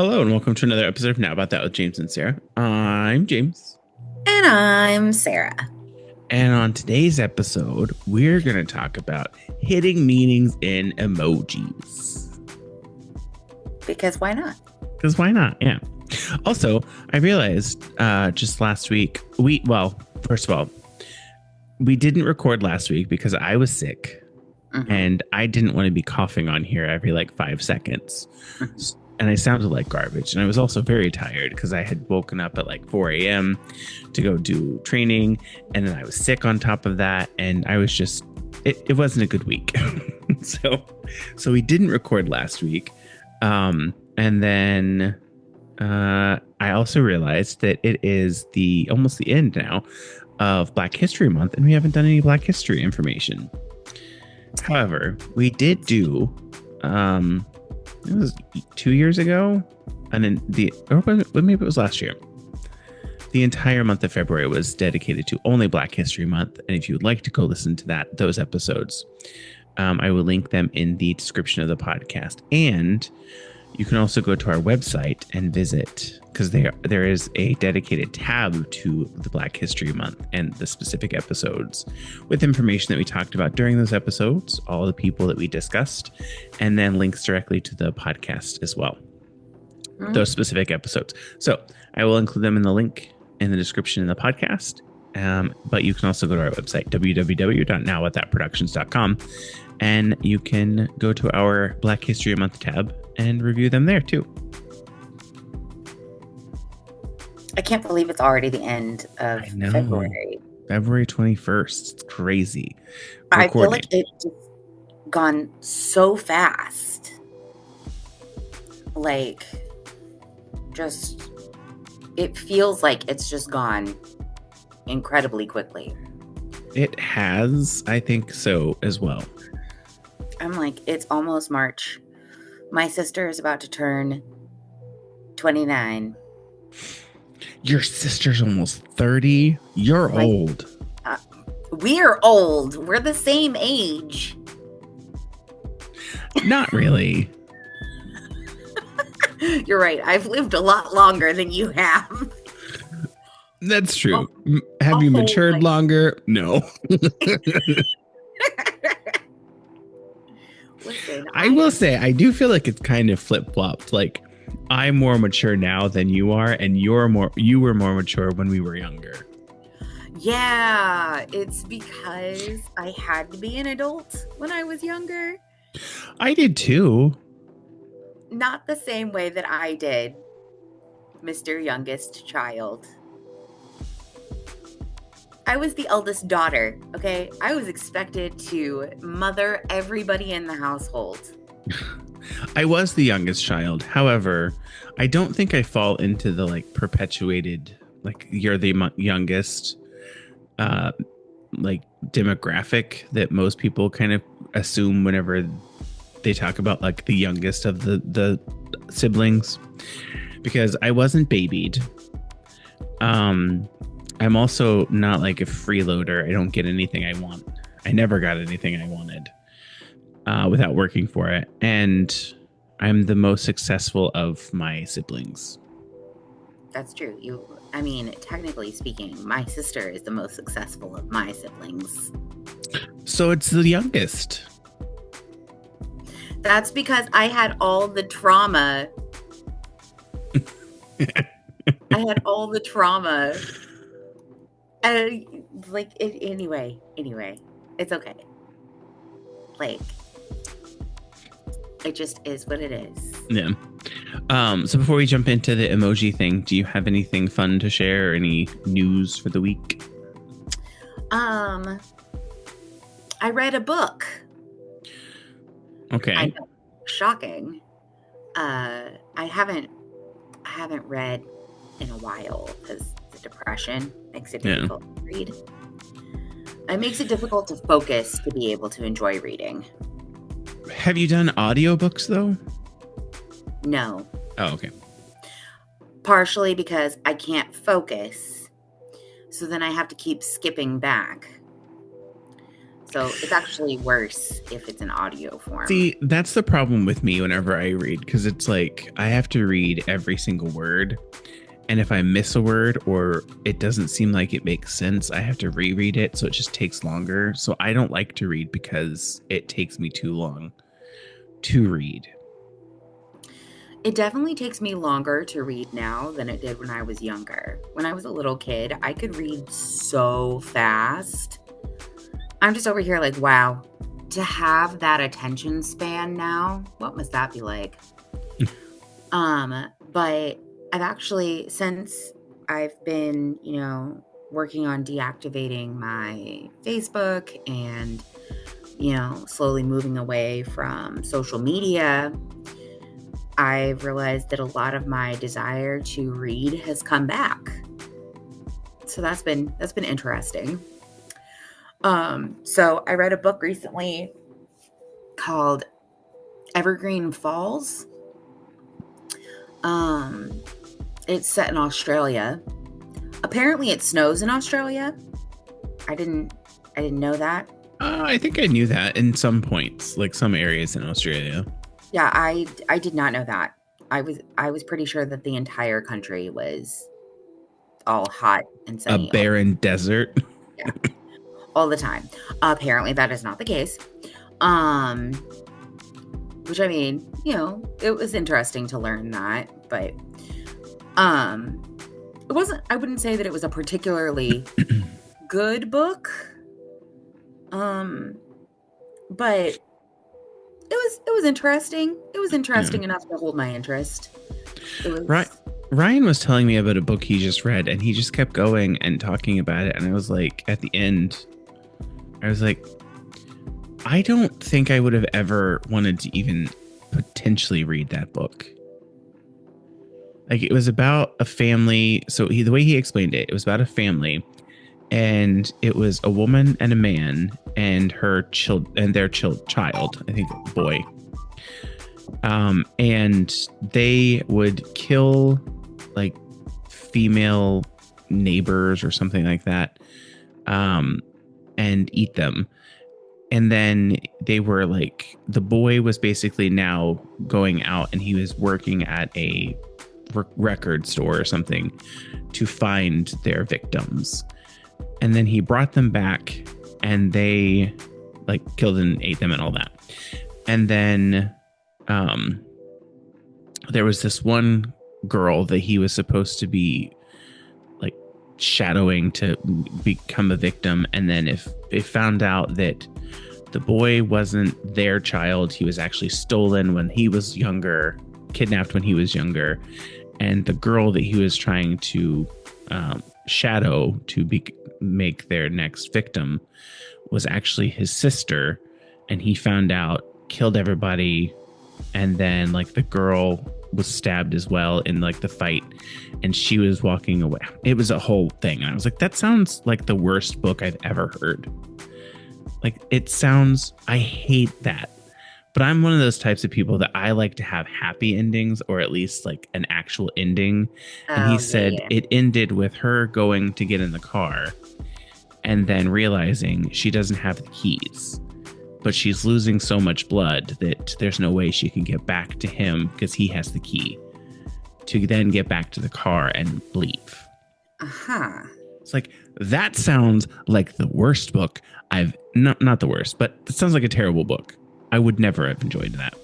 Hello and welcome to another episode of Now About That with James and Sarah. I'm James. And I'm Sarah. And on today's episode, we're going to talk about hidden meanings in emojis. Because why not? Because why not? Yeah. Also, I realized just last week, first of all, we didn't record last week because I was sick and I didn't want to be coughing on here every 5 seconds. And I sounded like garbage. And I was also very tired because I had woken up at 4 a.m. to go do training. And then I was sick on top of that. And I was just, it wasn't a good week. So we didn't record last week. And then I also realized that it is almost the end now of Black History Month. And we haven't done any Black History information. However, we did do, it was 2 years ago, and then maybe it was last year. The entire month of February was dedicated to only Black History Month, and if you would like to go listen to those episodes, I will link them in the description of the podcast. And you can also go to our website and visit, because there is a dedicated tab to the Black History Month and the specific episodes with information that we talked about during those episodes, all the people that we discussed, and then links directly to the podcast as well. Those specific episodes. So I will include them in the link in the description in the podcast. But you can also go to our website, www.nowwhatthatproductions.com, and you can go to our Black History Month tab and review them there too. I can't believe it's already the end of February. February 21st. It's crazy. I feel like it's just gone so fast. It feels like it's just gone incredibly quickly. It has, I think so as well. I'm it's almost March. My sister is about to turn 29. Your sister's almost 30. You're old. We're old. We're the same age. Not really. You're right. I've lived a lot longer than you have. That's true. Have you matured longer? No. Listen, I will say, I do feel like it's kind of flip-flopped. I'm more mature now than you are, and you were more mature when we were younger. Yeah, it's because I had to be an adult when I was younger. I did too. Not the same way that I did, Mr. Youngest Child. I was the eldest daughter, okay? I was expected to mother everybody in the household. I was the youngest child. However, I don't think I fall into the perpetuated, you're the youngest, demographic that most people kind of assume whenever they talk about the youngest of the siblings, because I wasn't babied. I'm also not a freeloader. I don't get anything I want. I never got anything I wanted without working for it. And I'm the most successful of my siblings. That's true. Technically speaking, my sister is the most successful of my siblings. So it's the youngest. That's because I had all the trauma. Anyway, it's okay. It just is what it is. Yeah. So before we jump into the emoji thing, do you have anything fun to share? Any news for the week? I read a book. Okay. I know, shocking. I haven't read in a while because the depression makes it difficult to read. It makes it difficult to focus to be able to enjoy reading. Have you done audiobooks though? No. Oh, okay. Partially because I can't focus. So then I have to keep skipping back. So it's actually worse if it's in audio form. See, that's the problem with me whenever I read, because it's like I have to read every single word. And if I miss a word or it doesn't seem like it makes sense, I have to reread it. So it just takes longer. So I don't like to read because it takes me too long to read. It definitely takes me longer to read now than it did when I was younger. When I was a little kid, I could read so fast. I'm just over here like, wow, to have that attention span now, what must that be like? But I've actually, since I've been, working on deactivating my Facebook and, slowly moving away from social media, I've realized that a lot of my desire to read has come back. So that's been interesting. So I read a book recently called Evergreen Falls. It's set in Australia. Apparently it snows in Australia. I didn't know that. I think I knew that in some points, like some areas in Australia. Yeah, I did not know that. I was pretty sure that the entire country was all hot and sunny. A barren desert. Yeah. All the time. Apparently that is not the case. Which I mean, it was interesting to learn that, but it wasn't, I wouldn't say that it was a particularly good book. But it was interesting. It was interesting enough to hold my interest. It was right. Ryan was telling me about a book he just read, and he just kept going and talking about it. And I was like, at the end, I was like, I don't think I would have ever wanted to even potentially read that book. Like, it was about a family. So the way he explained it, it was about a family, and it was a woman and a man and her their child, I think a boy. And they would kill like female neighbors or something like that, and eat them. And then they were like, the boy was basically now going out and he was working at a record store or something to find their victims. And then he brought them back and they like killed and ate them and all that. And then there was this one girl that he was supposed to be like shadowing to become a victim. And then if they found out that the boy wasn't their child, he was actually stolen when he was younger, kidnapped when he was younger. And the girl that he was trying to shadow to make their next victim was actually his sister. And he found out, killed everybody. And then like the girl was stabbed as well in like the fight, and she was walking away. It was a whole thing. And I was like, that sounds like the worst book I've ever heard. Like, it sounds, I hate that. But I'm one of those types of people that I like to have happy endings, or at least like an actual ending. And he said it ended with her going to get in the car and then realizing she doesn't have the keys, but she's losing so much blood that there's no way she can get back to him because he has the key to then get back to the car and leave. Uh-huh. It's like, that sounds like the worst book I've not the worst, but it sounds like a terrible book. I would never have enjoyed that.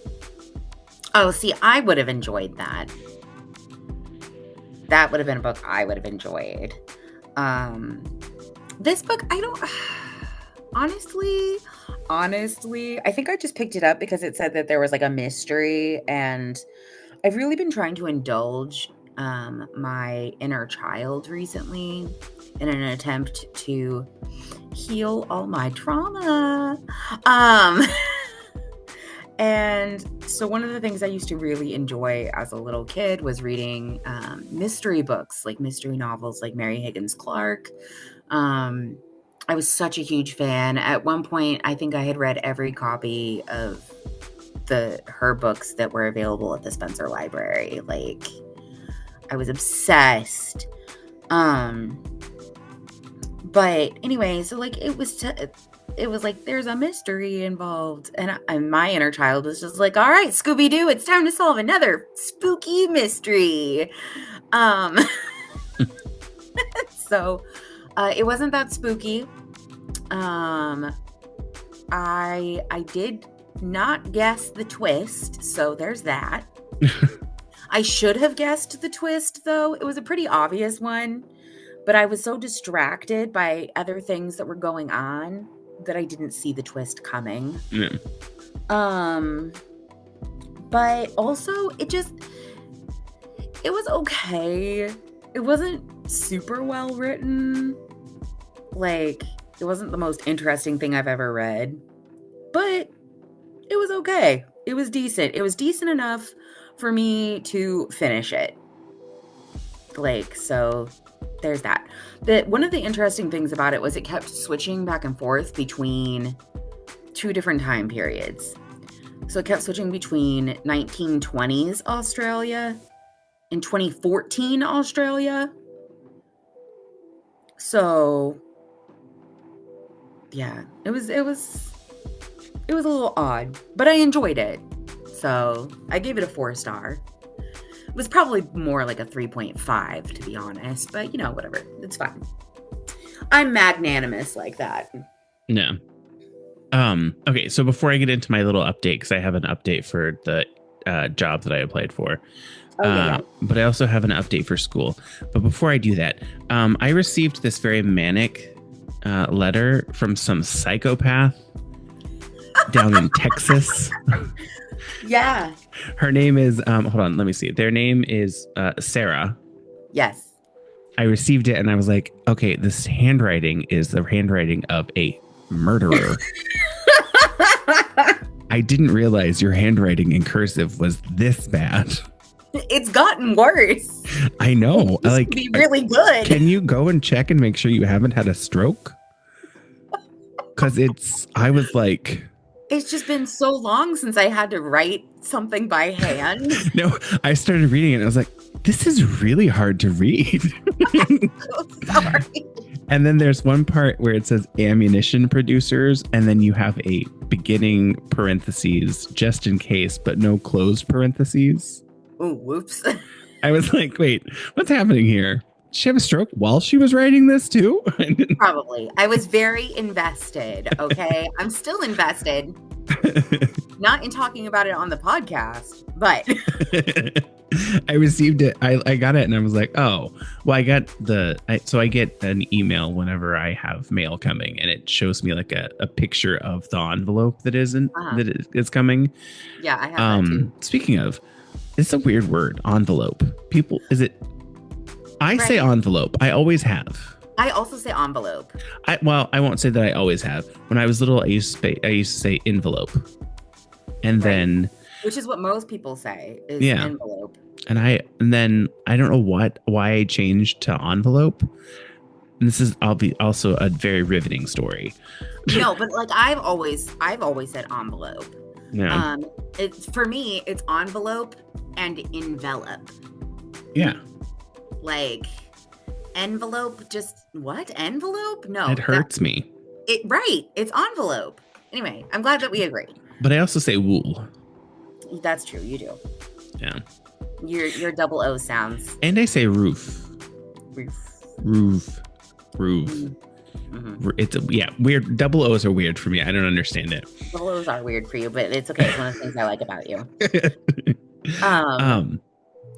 Oh, see, I would have enjoyed that. That would have been a book I would have enjoyed. This book, I don't... Honestly, I think I just picked it up because it said that there was like a mystery, and I've really been trying to indulge my inner child recently in an attempt to heal all my trauma. And so one of the things I used to really enjoy as a little kid was reading mystery books, like mystery novels like Mary Higgins Clark. I was such a huge fan. At one point, I think I had read every copy of her books that were available at the Spencer Library. Like, I was obsessed. But anyway, so like it was it was like there's a mystery involved, and my inner child was just like, all right, Scooby-Doo, it's time to solve another spooky mystery. um so it wasn't that spooky. I did not guess the twist, so there's that. I should have guessed the twist, though. It was a pretty obvious one, but I was so distracted by other things that were going on that I didn't see the twist coming. Yeah. But also it was okay. It wasn't super well written. Like, it wasn't the most interesting thing I've ever read, but it was okay. It was decent. It was decent enough for me to finish it. Like, so there's that. But one of the interesting things about it was it kept switching back and forth between two different time periods. So it kept switching between 1920s Australia and 2014 Australia. So yeah, it was a little odd, but I enjoyed it. So I gave it a 4-star. It was probably more like a 3.5 to be honest, but you know, whatever. It's fine. I'm magnanimous like that. No. Okay, so before I get into my little update, because I have an update for the job that I applied for. Yeah. But I also have an update for school. But before I do that, I received this very manic letter from some psychopath down in Texas. Yeah. Her name is, hold on, let me see. Their name is Sarah. Yes. I received it and I was like, okay, this handwriting is the handwriting of a murderer. I didn't realize your handwriting in cursive was this bad. It's gotten worse. I know. It used to be really good. Can you go and check and make sure you haven't had a stroke? Because I was like... It's just been so long since I had to write something by hand. No, I started reading it and I was like, this is really hard to read. So sorry. And then there's one part where it says ammunition producers, and then you have a beginning parentheses just in case, but no closed parentheses. Oh, whoops. I was like, wait, what's happening here? Did she have a stroke while she was writing this too? Probably. I was very invested. Okay. I'm still invested. Not in talking about it on the podcast, but I received it. I got it and I was like, oh, well, I get an email whenever I have mail coming, and it shows me like a picture of the envelope that is coming. Yeah, I have that too. Speaking of, it's a weird word, envelope. I say envelope. I always have. I also say envelope. I won't say that I always have. When I was little, I used to say envelope. And then, which is what most people say is envelope. And then I don't know why I changed to envelope. And this is also a very riveting story. No, but like I've always said envelope. Yeah. For me, it's envelope and envelop. Yeah. Like envelope, just what? Envelope? No. It hurts me. It's envelope. Anyway, I'm glad that we agree. But I also say wool. That's true. You do. Yeah. Your double O sounds. And I say roof. Roof. Mm-hmm. It's weird. Double O's are weird for me. I don't understand it. Double O's are weird for you, but it's okay. It's one of the things I like about you.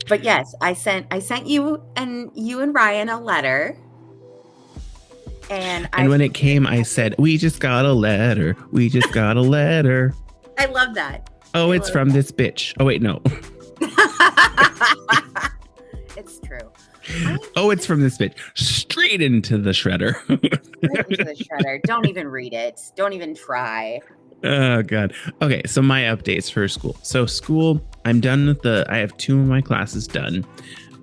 But yes, I sent you and Ryan a letter. And when it came, I said, we just got a letter. We just got a letter. I love that. Oh, it's from this bitch. Oh, wait, no. It's true. Oh, it's from this bitch. Straight into the shredder. Straight into the shredder. Don't even read it. Don't even try. Oh, God. Okay, so my updates for school. So school, I'm done with I have 2 of my classes done.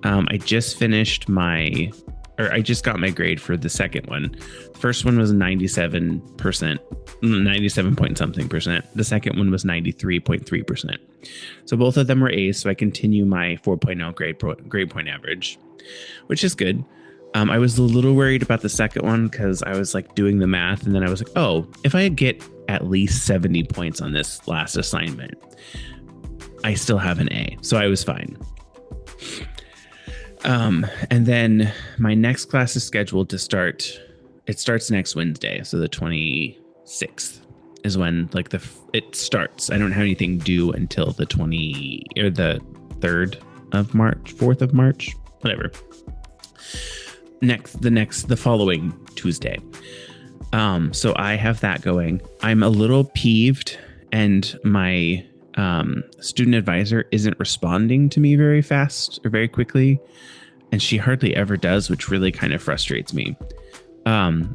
I just I just got my grade for the second one. First one was 97%, 97 point something percent. The second one was 93.3%. So both of them were A's. So I continue my 4.0 grade point average, which is good. I was a little worried about the second one because I was like doing the math, and then I was like, oh, if I get at least 70 points on this last assignment, I still have an A. So I was fine. And then my next class is scheduled to start. It starts next Wednesday. So the 26th is when like it starts. I don't have anything due until the 3rd of March, 4th of March, whatever. The following Tuesday. So I have that going. I'm a little peeved, and my student advisor isn't responding to me very fast or very quickly, and she hardly ever does, which really kind of frustrates me.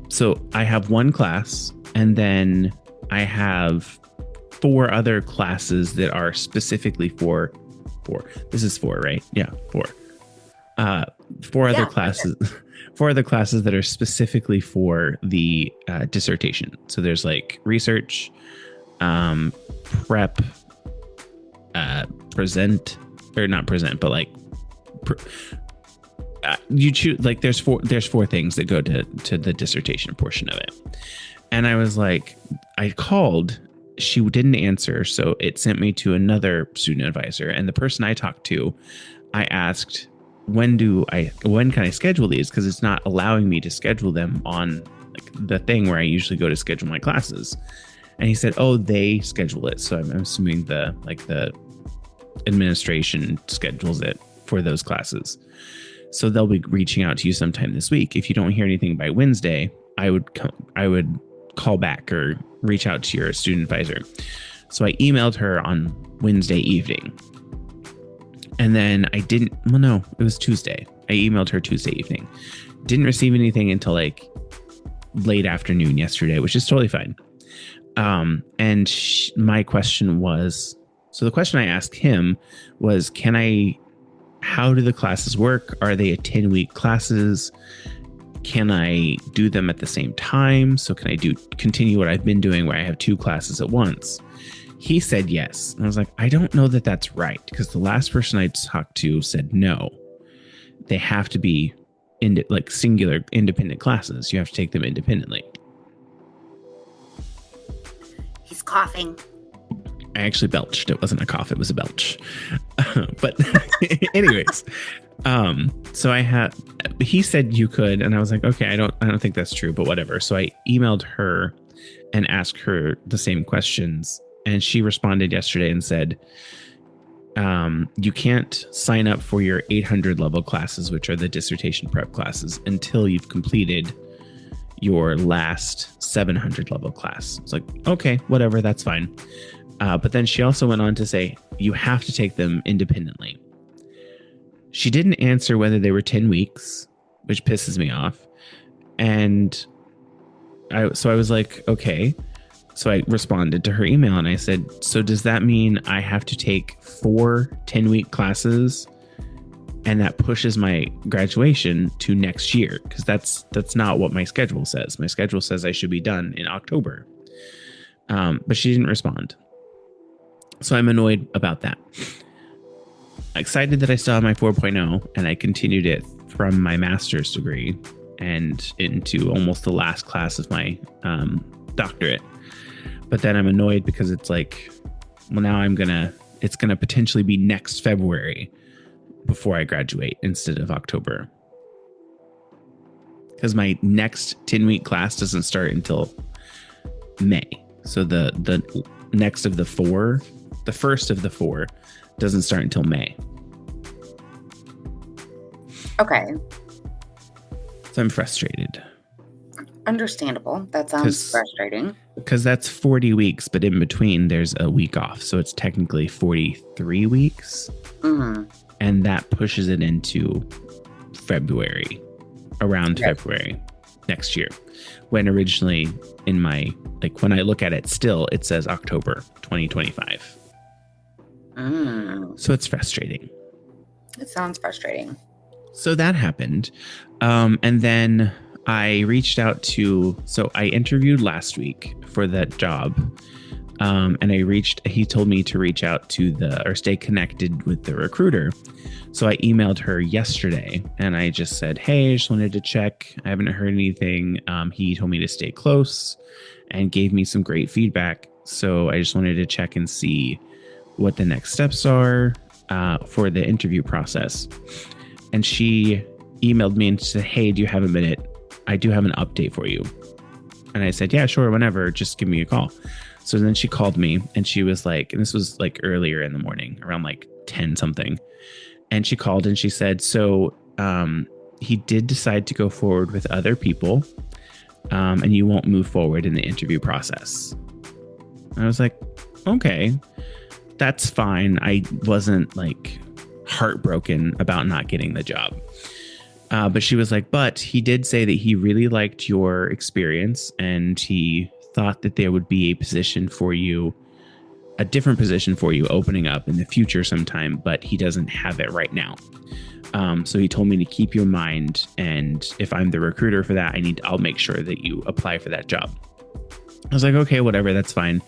So I have one class, and then I have 4 other classes that are specifically for this is 4, right? Yeah, 4. 4 other classes. 4 other classes that are specifically for the dissertation. So there's like research, prep, present, or not present, but like you choose. Like there's 4 things that go to the dissertation portion of it. And I was like, I called, she didn't answer, so it sent me to another student advisor. And the person I talked to, I asked, when can I schedule these? Because it's not allowing me to schedule them on like the thing where I usually go to schedule my classes. And he said, oh, they schedule it. So I'm assuming the administration schedules it for those classes. So they'll be reaching out to you sometime this week. If you don't hear anything by Wednesday, I would call back or reach out to your student advisor. So I emailed her on Wednesday evening. And then it was Tuesday. I emailed her Tuesday evening. Didn't receive anything until like late afternoon yesterday, which is totally fine. And my question was, so the question I asked him was, how do the classes work? Are they 10-week classes? Can I do them at the same time? So can I continue what I've been doing where I have 2 classes at once? He said yes. And I was like, I don't know that that's right, because the last person I talked to said no. They have to be singular independent classes. You have to take them independently. He's coughing. I actually belched. It wasn't a cough. It was a belch. But anyways, so he said you could, and I was like, okay, I don't think that's true, but whatever. So I emailed her and asked her the same questions. And she responded yesterday and said, you can't sign up for your 800 level classes, which are the dissertation prep classes, until you've completed your last 700 level class. It's like, okay, whatever, that's fine. But then she also went on to say, you have to take them independently. She didn't answer whether they were 10 weeks, which pisses me off. And I was like, okay. So I responded to her email and I said, so does that mean I have to take 4 10-week classes, and that pushes my graduation to next year? Because that's not what my schedule says. My schedule says I should be done in October. But she didn't respond. So I'm annoyed about that. Excited that I still have my 4.0 and I continued it from my master's degree and into almost the last class of my doctorate. But then I'm annoyed because it's like, well, now it's going to potentially be next February before I graduate instead of October. Because my next 10-week class doesn't start until May. So the next of the 4, the first of the 4 doesn't start until May. Okay. So I'm frustrated. Understandable. That sounds frustrating. Because that's 40 weeks, but in between there's a week off. So it's technically 43 weeks. Mm-hmm. And that pushes it into February, around February next year. When originally when I look at it still, it says October 2025. So it's frustrating. It sounds frustrating. So that happened. And then I reached out so I interviewed last week for that job. And he told me to reach out to or stay connected with the recruiter. So I emailed her yesterday and I just said, hey, I just wanted to check. I haven't heard anything. He told me to stay close and gave me some great feedback. So I just wanted to check and see what the next steps are for the interview process. And she emailed me and said, hey, do you have a minute? I do have an update for you. And I said, yeah, sure, whenever, just give me a call. So then she called me and she was like, and this was like earlier in the morning, around like 10 something. And she called and she said, so he did decide to go forward with other people and you won't move forward in the interview process. I was like, okay, that's fine. I wasn't like heartbroken about not getting the job. But she was like, but he did say that he really liked your experience and he thought that there would be a different position for you opening up in the future sometime, but he doesn't have it right now. So he told me to keep you in mind. And if I'm the recruiter for that, I'll make sure that you apply for that job. I was like, okay, whatever, that's fine.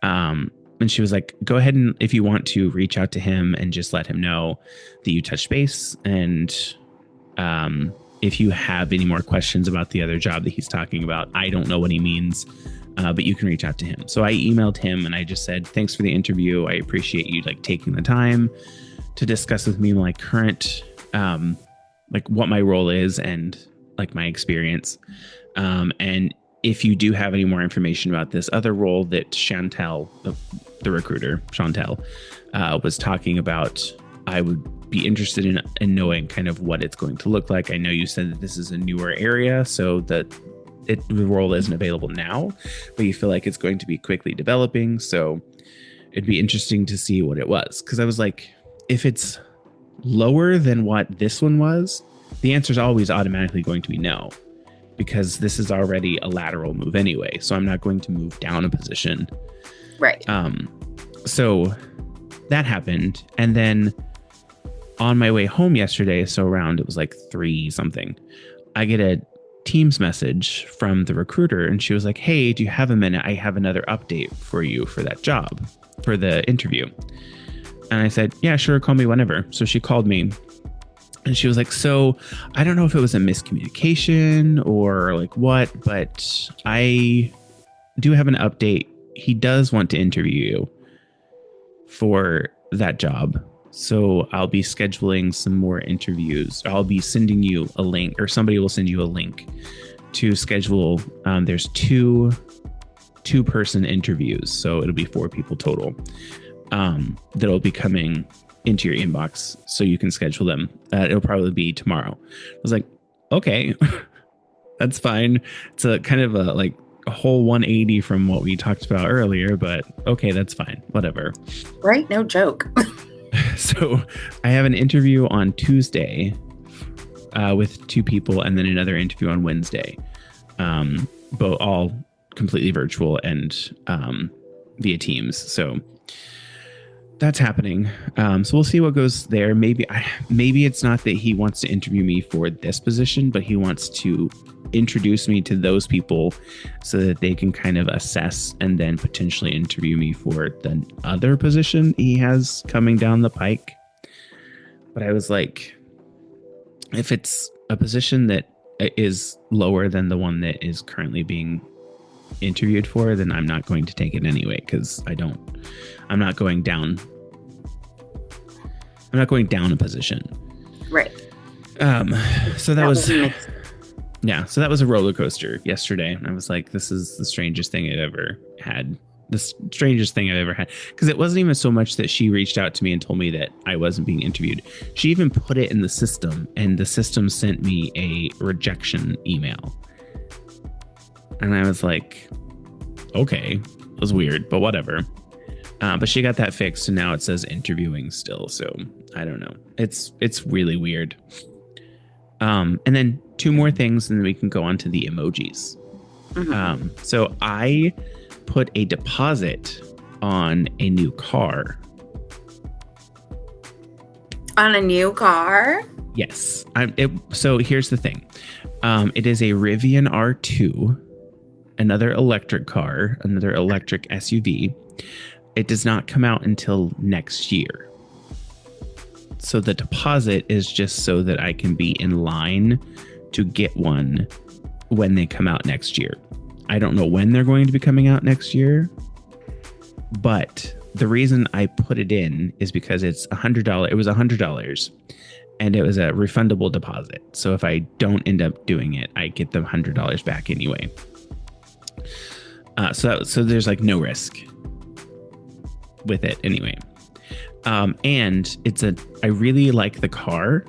And she was like, go ahead and if you want to reach out to him and just let him know that you touched base. And if you have any more questions about the other job that he's talking about, I don't know what he means, but you can reach out to him. So I emailed him and I just said, thanks for the interview. I appreciate you like taking the time to discuss with me my current, like what my role is and like my experience. And if you do have any more information about this other role that Chantel, the recruiter, Chantel, was talking about, I would be interested in knowing kind of what it's going to look like. I know you said that this is a newer area, so that the role isn't available now, but you feel like it's going to be quickly developing. So it'd be interesting to see what it was. Because I was like, if it's lower than what this one was, the answer is always automatically going to be no, because this is already a lateral move anyway. So I'm not going to move down a position. Right. So that happened. And then on my way home yesterday, so around, it was like 3 something, I get a Teams message from the recruiter and she was like, hey, do you have a minute? I have another update for you for that job, for the interview. And I said, yeah, sure, call me whenever. So she called me and she was like, so I don't know if it was a miscommunication or like what, but I do have an update. He does want to interview you for that job. So I'll be scheduling some more interviews. I'll be sending you a link, or somebody will send you a link to schedule. There's two person interviews. So it'll be 4 people total that'll be coming into your inbox so you can schedule them. It'll probably be tomorrow. I was like, okay, that's fine. It's a kind of a whole 180 from what we talked about earlier, but okay, that's fine. Whatever. Right? No joke. So I have an interview on Tuesday with 2 people and then another interview on Wednesday, both all completely virtual and via Teams. So that's happening. So we'll see what goes there. Maybe it's not that he wants to interview me for this position, but he wants to introduce me to those people so that they can kind of assess and then potentially interview me for the other position he has coming down the pike. But I was like, if it's a position that is lower than the one that is currently being interviewed for, then I'm not going to take it anyway, because I'm not going down a position. Right. So that was so that was a roller coaster yesterday. I was like, this is the strangest thing I've ever had. The strangest thing I've ever had. Because it wasn't even so much that she reached out to me and told me that I wasn't being interviewed. She even put it in the system, and the system sent me a rejection email. And I was like, okay, it was weird, but whatever. But she got that fixed, and now it says interviewing still. So I don't know. It's really weird. And then 2 more things, and then we can go on to the emojis. Mm-hmm. So I put a deposit on a new car. On a new car? Yes. So here's the thing. It is a Rivian R2. another electric car, another electric SUV. It does not come out until next year. So the deposit is just so that I can be in line to get one when they come out next year. I don't know when they're going to be coming out next year, but the reason I put it in is because it's $100. It was $100 and it was a refundable deposit. So if I don't end up doing it, I get the $100 back anyway. So there's like no risk with it anyway. And I really like the car,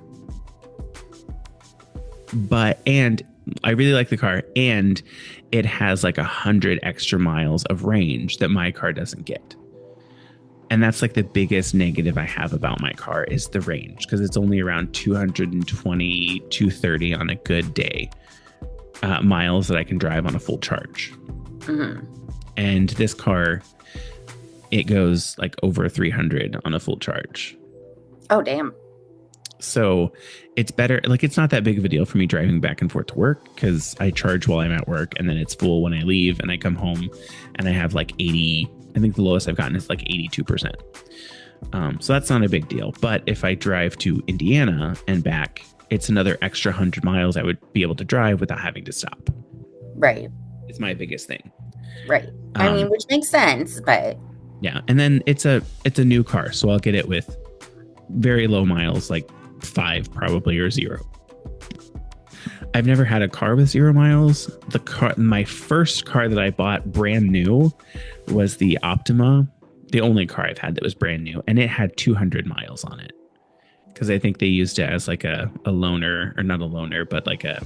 and it has like 100 extra miles of range that my car doesn't get. And that's like the biggest negative I have about my car is the range, because it's only around 220, 230 on a good day, miles that I can drive on a full charge. Mm-hmm. And this car, it goes like over 300 on a full charge. Oh, damn. So it's better. Like, it's not that big of a deal for me driving back and forth to work, because I charge while I'm at work and then it's full when I leave, and I come home and I have like 80. I think the lowest I've gotten is like 82%. So that's not a big deal. But if I drive to Indiana and back, it's another extra 100 miles I would be able to drive without having to stop. Right. It's my biggest thing. Right. I mean, which makes sense, but yeah. And then it's a new car, so I'll get it with very low miles, like 5 probably, or 0. I've never had a car with 0 miles. My first car that I bought brand new was the Optima, the only car I've had that was brand new, and it had 200 miles on it, because I think they used it as like a loaner, or not a loaner, but like a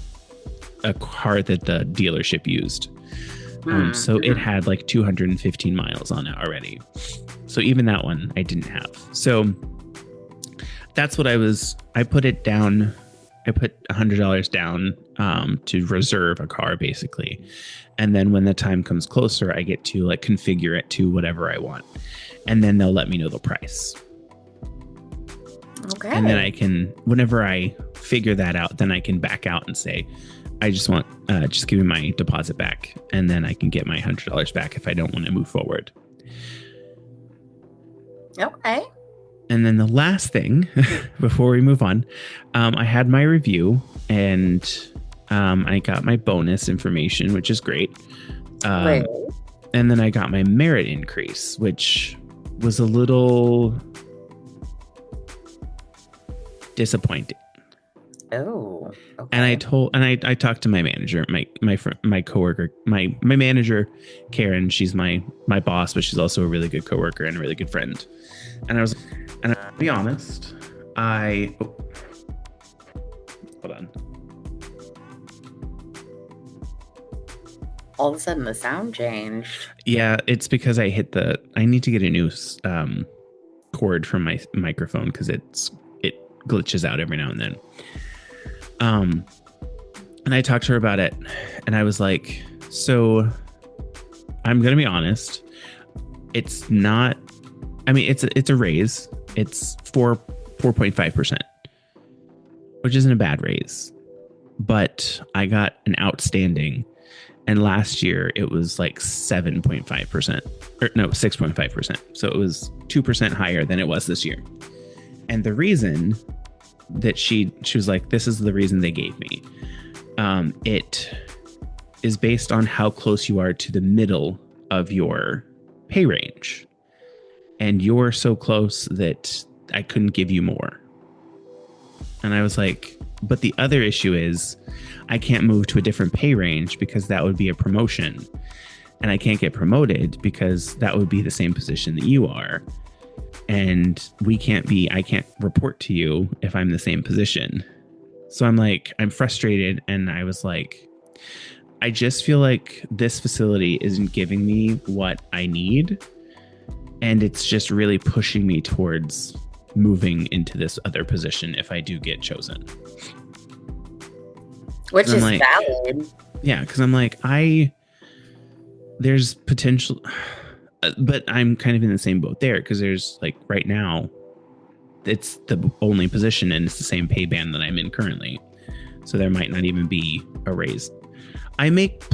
car that the dealership used. So it had like 215 miles on it already. So even that one I didn't have. So that's what I put it down. I put $100 down to reserve a car, basically. And then when the time comes closer, I get to like configure it to whatever I want. And then they'll let me know the price. Okay. And then I can, whenever I figure that out, then I can back out and say, I just want, just give me my deposit back. And then I can get my $100 back if I don't want to move forward. Okay. And then the last thing before we move on, I had my review, and I got my bonus information, which is great. And then I got my merit increase, which was a little disappointing. Oh, okay. And I talked to my manager, my coworker, my manager, Karen. She's my boss, but she's also a really good coworker and a really good friend. And I'll be honest, hold on. All of a sudden the sound changed. Yeah, it's because I need to get a new cord from my microphone, because it glitches out every now and then. And I talked to her about it, and I was like, so I'm going to be honest. It's not, I mean, it's a raise. It's 4.5%, which isn't a bad raise, but I got an outstanding, and last year it was like 7.5%, or no, 6.5%. So it was 2% higher than it was this year. And the reason that she was like, this is the reason they gave me. It is based on how close you are to the middle of your pay range. And you're so close that I couldn't give you more. And I was like, but the other issue is I can't move to a different pay range, because that would be a promotion. And I can't get promoted because that would be the same position that you are. And I can't report to you if I'm the same position. So I'm frustrated. And I was like, I just feel like this facility isn't giving me what I need. And it's just really pushing me towards moving into this other position if I do get chosen. Which is like, valid. Yeah, because I'm like, there's potential, but I'm kind of in the same boat there, because there's like right now, it's the only position and it's the same pay band that I'm in currently. So there might not even be a raise. I make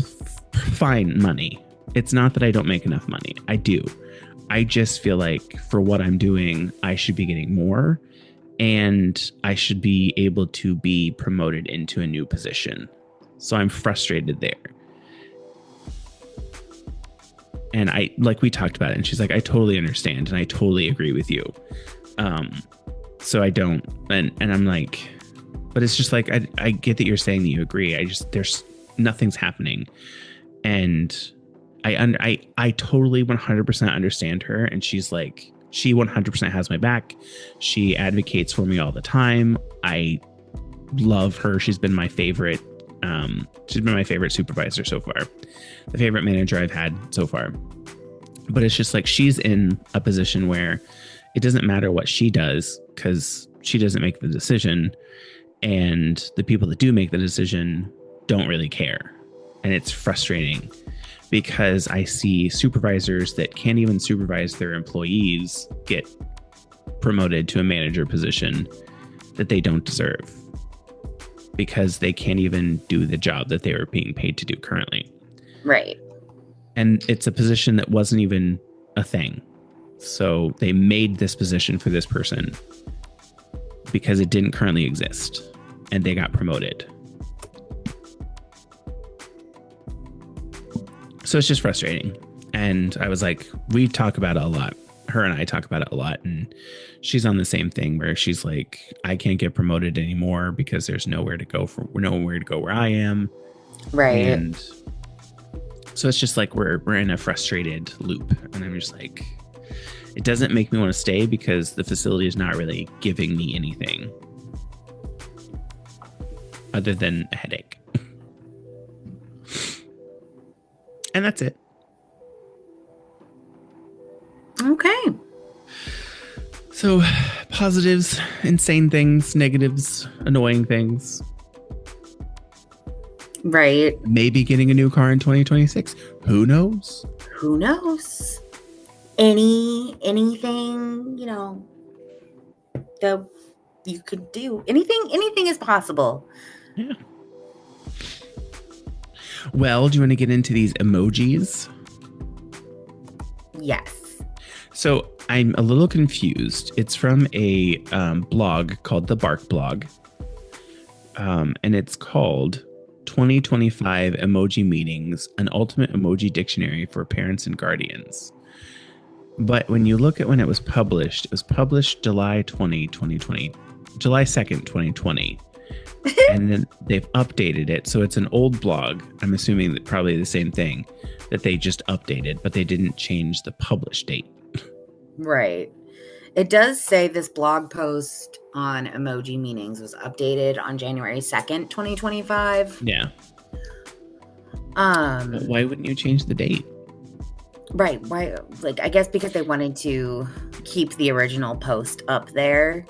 fine money. It's not that I don't make enough money. I do. I just feel like for what I'm doing, I should be getting more, and I should be able to be promoted into a new position. So I'm frustrated there. And I, like, we talked about it, and she's like, I totally understand and I totally agree with you. So I don't, and I'm like, but it's just like, I get that you're saying that you agree. There's nothing's happening. And I totally 100% understand her. And she's like, she 100% has my back. She advocates for me all the time. I love her. She's been my favorite. She's been my favorite supervisor so far, the favorite manager I've had so far. But it's just like, she's in a position where it doesn't matter what she does because she doesn't make the decision. And the people that do make the decision don't really care. And it's frustrating because I see supervisors that can't even supervise their employees get promoted to a manager position that they don't deserve because they can't even do the job that they were being paid to do currently. Right. And it's a position that wasn't even a thing. So they made this position for this person because it didn't currently exist, and they got promoted. So it's just frustrating. And I was like, we talk about it a lot. Her and I talk about it a lot. And she's on the same thing where she's like, I can't get promoted anymore because there's nowhere to go where I am. Right. And so it's just like we're in a frustrated loop. And I'm just like, it doesn't make me want to stay because the facility is not really giving me anything other than a headache. And that's it. Okay. So positives, insane things, negatives, annoying things. Right. Maybe getting a new car in 2026. Who knows? Who knows? Anything, that you could do. Anything is possible. Yeah. Well, do you want to get into these emojis? Yes. So I'm a little confused. It's from a blog called the Bark Blog. And it's called 2025 Emoji Meetings, an ultimate emoji dictionary for parents and guardians. But when you look at when it was published July 2nd, 2020. And then they've updated it. So it's an old blog. I'm assuming that probably the same thing that they just updated, but they didn't change the publish date. Right. It does say this blog post on emoji meanings was updated on January 2nd, 2025. Yeah. Why wouldn't you change the date? Right. Why? Like, I guess because they wanted to keep the original post up there.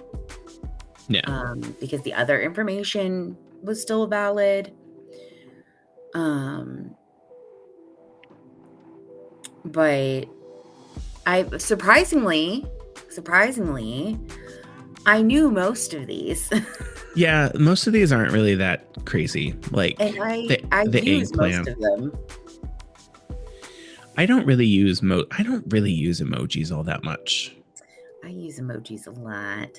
Yeah. Because the other information was still valid. But I surprisingly, I knew most of these. Yeah, most of these aren't really that crazy. Like, and I use eggplant. most of them. I don't really use emojis all that much. I use emojis a lot.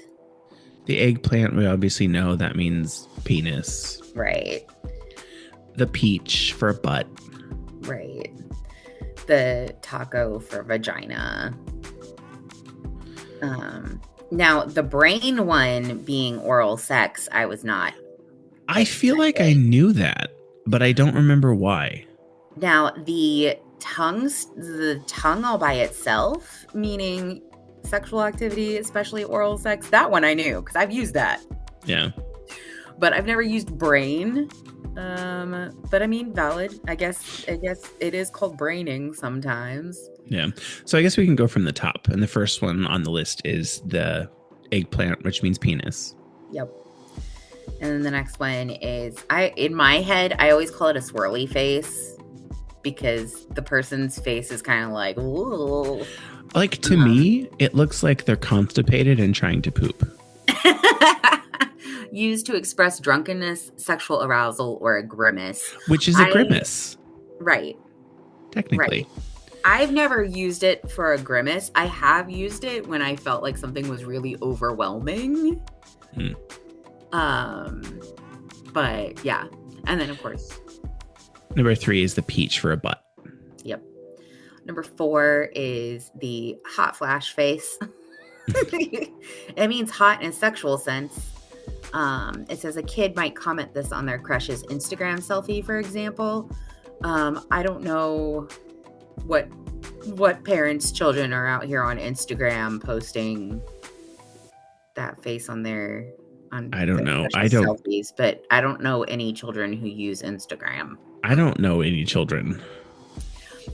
The eggplant, we obviously know that means penis. Right. The peach for butt. Right. The taco for vagina. Now, the brain one being oral sex, I was not. I feel like I knew that, but I don't remember why. Now, the tongue all by itself, meaning sexual activity, especially oral sex, that one I knew because I've used that. Yeah. But I've never used brain. But I mean, valid. I guess it is called braining sometimes. Yeah. So I guess we can go from the top. And the first one on the list is the eggplant, which means penis. Yep. And then the next one is, in my head, I always call it a swirly face because the person's face is kind of like, ooh. Like, to me, it looks like they're constipated and trying to poop. Used to express drunkenness, sexual arousal, or a grimace. Which is a grimace. Right. technically. Right. I've never used it for a grimace. I have used it when I felt like something was really overwhelming. But yeah. And then, of course, Number 3 is the peach for a butt. Yep. Number 4 is the hot flash face. It means hot in a sexual sense. It says a kid might comment this on their crush's Instagram selfie, for example. I don't know what parents' children are out here on Instagram posting that face on their I don't know. I don't selfies, but I don't know any children who use Instagram. I don't know any children.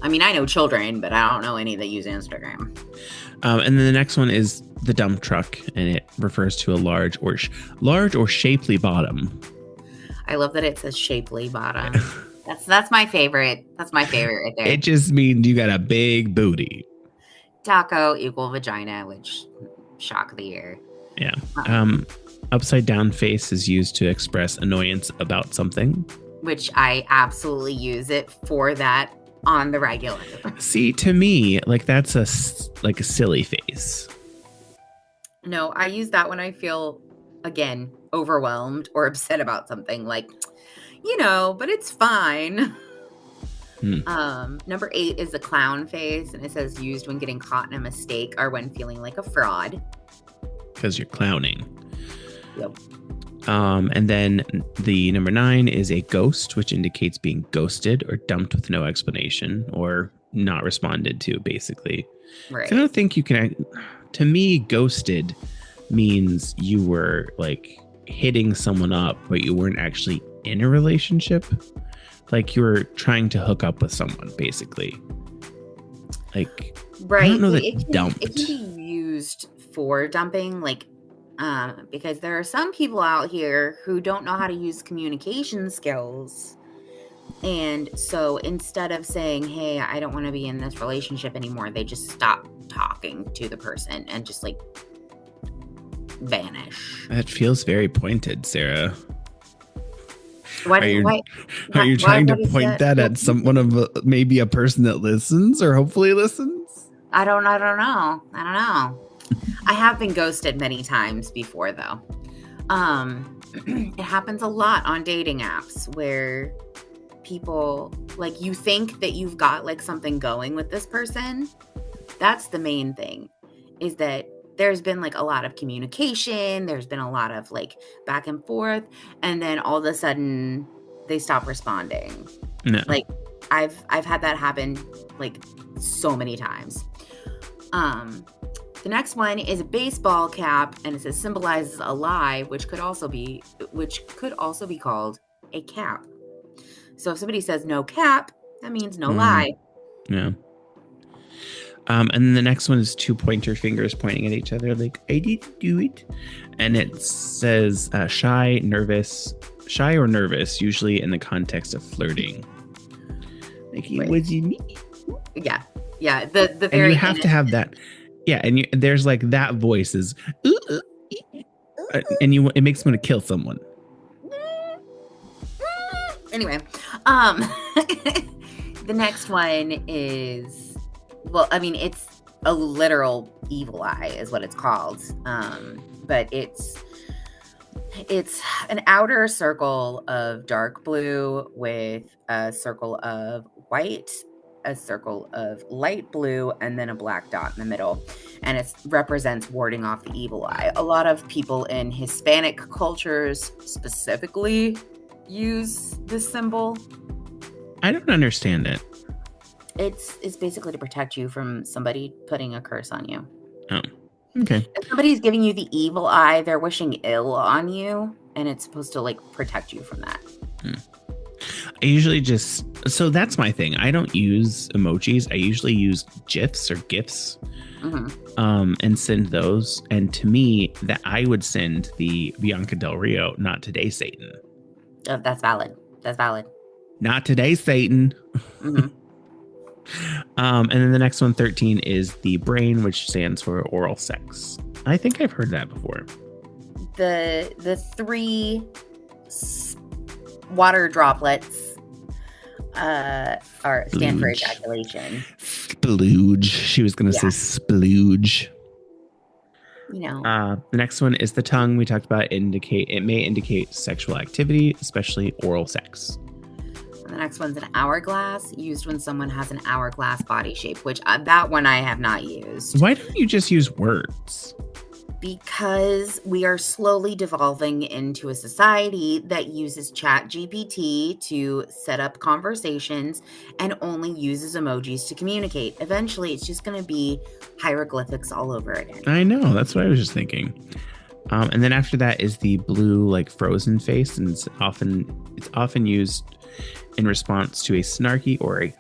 I mean, I know children, but I don't know any that use Instagram. And then the next one is the dump truck, and it refers to a large or shapely bottom. I love that it says shapely bottom. That's my favorite. That's my favorite right there. It just means you got a big booty. Taco equal vagina, which shock of the year. Yeah. Upside down face is used to express annoyance about something. Which I absolutely use it for that on the regular. See, to me, like that's a silly face. No, I use that when I feel, again, overwhelmed or upset about something. Like, but it's fine. Number 8 is the clown face, and it says used when getting caught in a mistake or when feeling like a fraud. Because you're clowning. Yep. And then the number 9 is a ghost, which indicates being ghosted or dumped with no explanation or not responded to, basically. Right. So I don't think you can. To me, ghosted means you were like hitting someone up, but you weren't actually in a relationship. Like you were trying to hook up with someone, basically. Like, right. I don't know that dumped. It can be used for dumping, like, because there are some people out here who don't know how to use communication skills. And so instead of saying, hey, I don't want to be in this relationship anymore, they just stop talking to the person and just like vanish. That feels very pointed, Sarah. Are you trying to point that at someone of maybe a person that listens or hopefully listens? I don't know. I have been ghosted many times before, though. It happens a lot on dating apps where people, like, you think that you've got like something going with this person. That's the main thing, is that there's been like a lot of communication. There's been a lot of like back and forth. And then all of a sudden they stop responding. No. Like I've had that happen like so many times. The next one is a baseball cap, and it says symbolizes a lie, which could also be called a cap. So if somebody says no cap, that means no lie. Yeah. And then the next one is 2 pointer fingers pointing at each other, like I didn't do it. And it says shy or nervous, usually in the context of flirting. Like it wasn't me. Yeah. The very and you have to have that. Yeah, and there's like that voice is, and it makes me want to kill someone. Anyway, the next one is, well, I mean, it's a literal evil eye is what it's called. But it's an outer circle of dark blue with a circle of white, a circle of light blue, and then a black dot in the middle. And it represents warding off the evil eye. A lot of people in Hispanic cultures specifically use this symbol. I don't understand it. It's basically to protect you from somebody putting a curse on you. Oh, okay. If somebody's giving you the evil eye, they're wishing ill on you, and it's supposed to like protect you from that. I usually so that's my thing. I don't use emojis. I usually use GIFs or GIFs, and send those. And to me, that I would send the Bianca Del Rio, not today, Satan. Oh, that's valid. Not today, Satan. And then the next one, 13, is the brain, which stands for oral sex. I think I've heard that before. The 3 water droplets or stand for Splooge. ejaculation. Splooge. She was going to say splooge. You know. The next one is the tongue. We talked about it may indicate sexual activity, especially oral sex. And the next one's an hourglass, used when someone has an hourglass body shape, which that one I have not used. Why don't you just use words? Because we are slowly devolving into a society that uses ChatGPT to set up conversations and only uses emojis to communicate. Eventually, it's just going to be hieroglyphics all over again. I know. That's what I was just thinking. And then after that is the blue, like frozen face, and it's often used in response to a snarky or a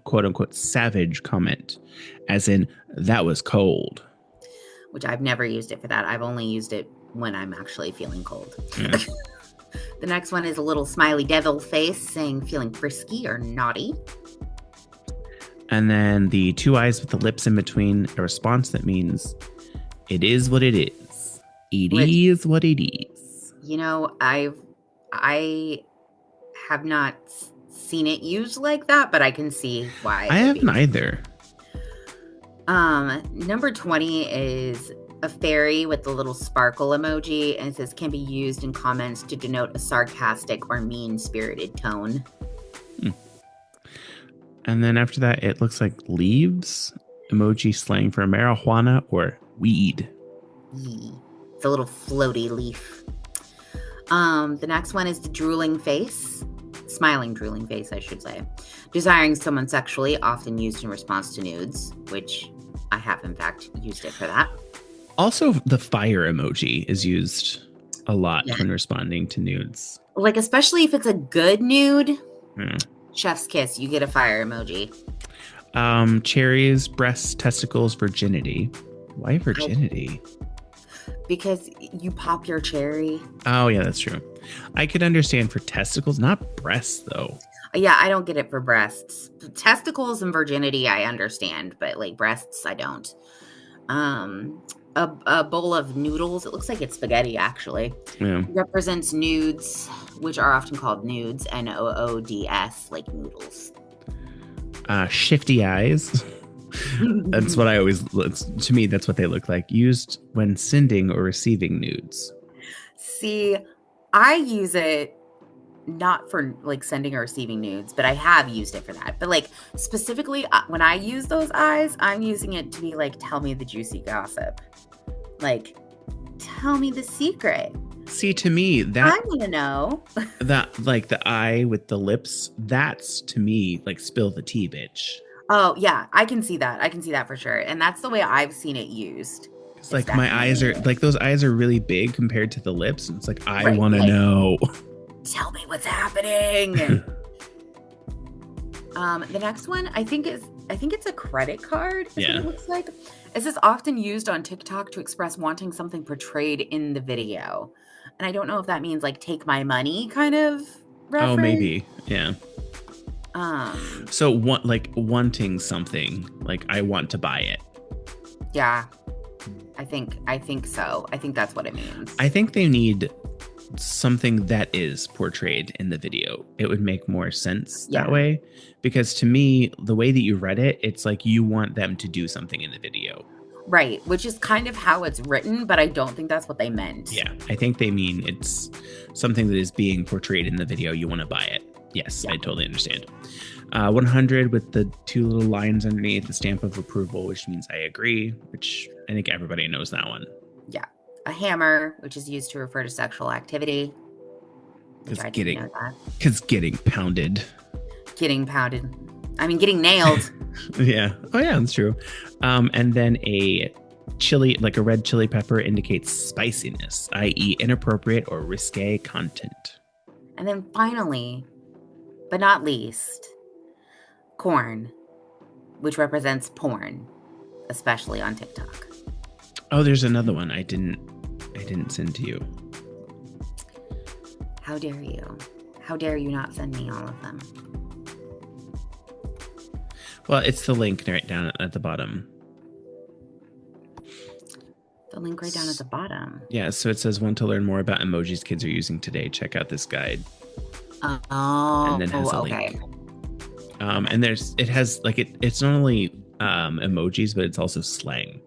quote unquote savage comment, as in "that was cold." Which I've never used it for that. I've only used it when I'm actually feeling cold. Yeah. The next one is a little smiley devil face saying feeling frisky or naughty. And then the two eyes with the lips in between, a response that means it is what it is. It is what it is. You know, I have not seen it used like that, but I can see why. I haven't either. Number 20 is a fairy with the little sparkle emoji, and it says can be used in comments to denote a sarcastic or mean-spirited tone. And then after that, it looks like leaves emoji slang for marijuana or weed. It's a little floaty leaf. The next one is the drooling face. Smiling drooling face, I should say. Desiring someone sexually, often used in response to nudes, which I have, in fact, used it for that. Also, the fire emoji is used a lot when responding to nudes. Like, especially if it's a good nude. Yeah. Chef's kiss, you get a fire emoji. Cherries, breasts, testicles, virginity. Why virginity? Because you pop your cherry. Oh, yeah, that's true. I could understand for testicles, not breasts, though. Yeah, I don't get it for breasts. Testicles and virginity, I understand, but like breasts, I don't. A bowl of noodles, it looks like it's spaghetti, actually. Yeah. Represents nudes, which are often called nudes, Noods, like noodles. Shifty eyes. That's what I always, to me, that's what they look like. Used when sending or receiving nudes. See, I use it not for like sending or receiving nudes, but I have used it for that. But like specifically when I use those eyes, I'm using it to be like, tell me the juicy gossip. Like, tell me the secret. See, to me, that I want to know. That, like the eye with the lips, that's to me like spill the tea, bitch. Oh, yeah, I can see that. I can see that for sure. And that's the way I've seen it used. It's like my eyes are like those eyes are really big compared to the lips. And it's like, I want to know. Tell me what's happening. The next one, I think it's a credit card. Is what it looks like. It says often used on TikTok to express wanting something portrayed in the video. And I don't know if that means like take my money kind of reference. Oh, maybe. Yeah. So wanting something, like I want to buy it. Yeah. I think so. I think that's what it means. I think they need something that is portrayed in the video. It would make more sense that way, because to me, the way that you read it, it's like you want them to do something in the video. Right, which is kind of how it's written, but I don't think that's what they meant. Yeah, I think they mean it's something that is being portrayed in the video. You want to buy it. Yes, I totally understand. 100 with the two little lines underneath, the stamp of approval, which means I agree, which I think everybody knows that one. Yeah. A hammer, which is used to refer to sexual activity. Because getting pounded. Getting pounded. I mean, getting nailed. Yeah. Oh, yeah, that's true. And then a chili, like a red chili pepper, indicates spiciness, i.e. inappropriate or risque content. And then finally, but not least, corn, which represents porn, especially on TikTok. Oh, there's another one I didn't send to you. How dare you? How dare you not send me all of them? Well, it's the link right down at the bottom. The link right down at the bottom. Yeah, so it says, want to learn more about emojis kids are using today? Check out this guide. Oh, and then has a link. And it has like it's not only emojis, but it's also slang.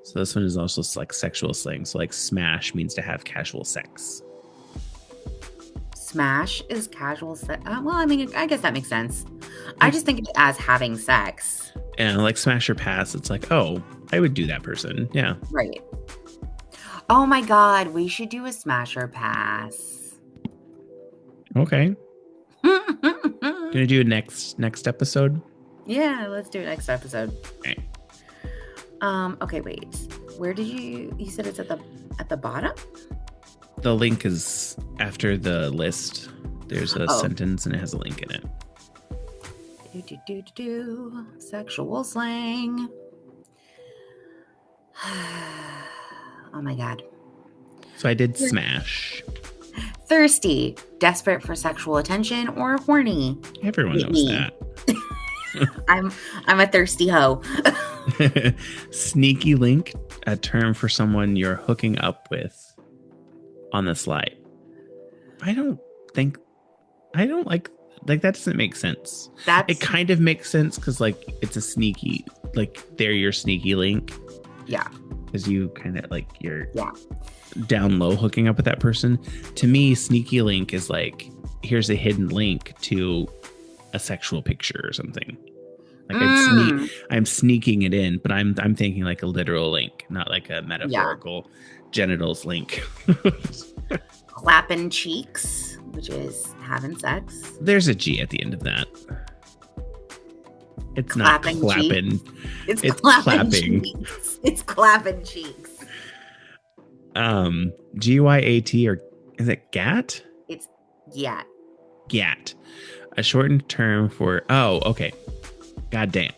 So this one is also like sexual slang. So like smash means to have casual sex. Smash is casual sex. Well, I mean, I guess that makes sense. I just think of it as having sex. And like smash or pass, it's like, oh, I would do that person. Yeah. Right. Oh my God, we should do a smash or pass. Okay. Gonna do next episode? Yeah, let's do it next episode. Okay. Okay, wait. Where did you said it's at the bottom? The link is after the list. There's a sentence and it has a link in it. Sexual slang. Oh my God. So I did smash. Thirsty, desperate for sexual attention, or horny. Everyone knows that. I'm a thirsty hoe. Sneaky link, a term for someone you're hooking up with on the slide. I don't like that doesn't make sense. It kind of makes sense because like it's a sneaky, like they're your sneaky link. Yeah. Because you kind of like you're down low hooking up with that person. To me, sneaky link is like here's a hidden link to a sexual picture or something. Like I'm sneaking it in, but I'm thinking like a literal link, not like a metaphorical genitals link. Clapping cheeks, which is having sex. There's a G at the end of that. It's clapping not clapping. It's clapping. Cheeks. It's clapping cheeks. GYAT, or is it GAT? It's GAT. GAT. A shortened term for goddamn.